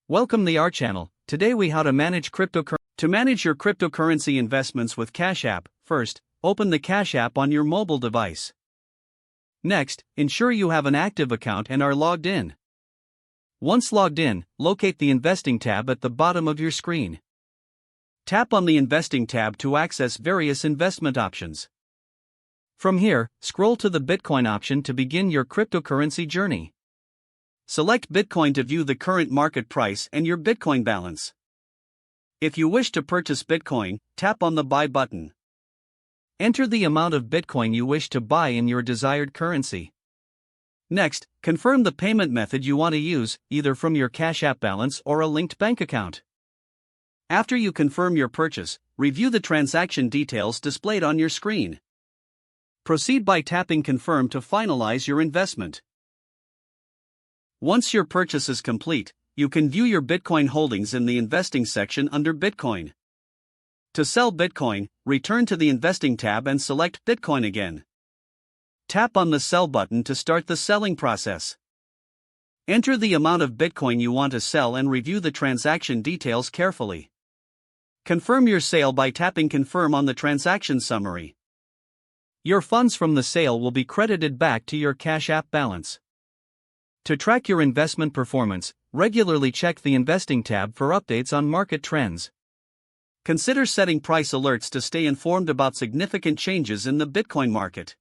Welcome to our channel. Today we how to manage cryptocurrency. To manage your cryptocurrency investments with Cash App, first, open the Cash App on your mobile device. Next, ensure you have an active account and are logged in. Once logged in, locate the Investing tab at the bottom of your screen. Tap on the Investing tab to access various investment options. From here, scroll to the Bitcoin option to begin your cryptocurrency journey. Select Bitcoin to view the current market price and your Bitcoin balance. If you wish to purchase Bitcoin, tap on the Buy button. Enter the amount of Bitcoin you wish to buy in your desired currency. Next, confirm the payment method you want to use, either from your Cash App balance or a linked bank account. After you confirm your purchase, review the transaction details displayed on your screen. Proceed by tapping Confirm to finalize your investment. Once your purchase is complete, you can view your Bitcoin holdings in the Investing section under Bitcoin. To sell Bitcoin, return to the Investing tab and select Bitcoin again. Tap on the Sell button to start the selling process. Enter the amount of Bitcoin you want to sell and review the transaction details carefully. Confirm your sale by tapping Confirm on the transaction summary. Your funds from the sale will be credited back to your Cash App balance. To track your investment performance, regularly check the Investing tab for updates on market trends. Consider setting price alerts to stay informed about significant changes in the Bitcoin market.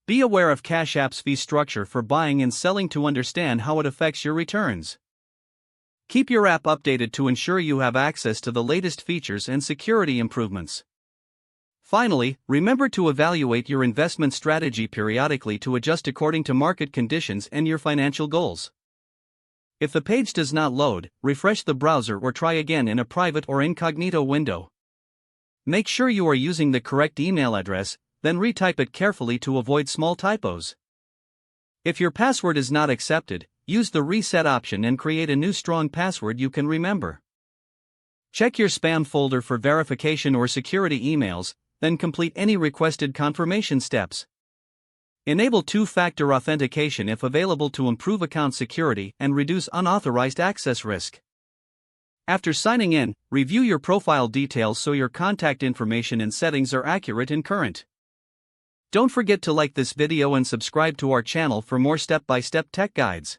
Be aware of Cash App's fee structure for buying and selling to understand how it affects your returns. Keep your app updated to ensure you have access to the latest features and security improvements. Finally, remember to evaluate your investment strategy periodically to adjust according to market conditions and your financial goals. If the page does not load, refresh the browser or try again in a private or incognito window. Make sure you are using the correct email address, then retype it carefully to avoid small typos. If your password is not accepted, use the reset option and create a new strong password you can remember. Check your spam folder for verification or security emails, then complete any requested confirmation steps. Enable two-factor authentication if available to improve account security and reduce unauthorized access risk. After signing in, review your profile details so your contact information and settings are accurate and current. Don't forget to like this video and subscribe to our channel for more step-by-step tech guides.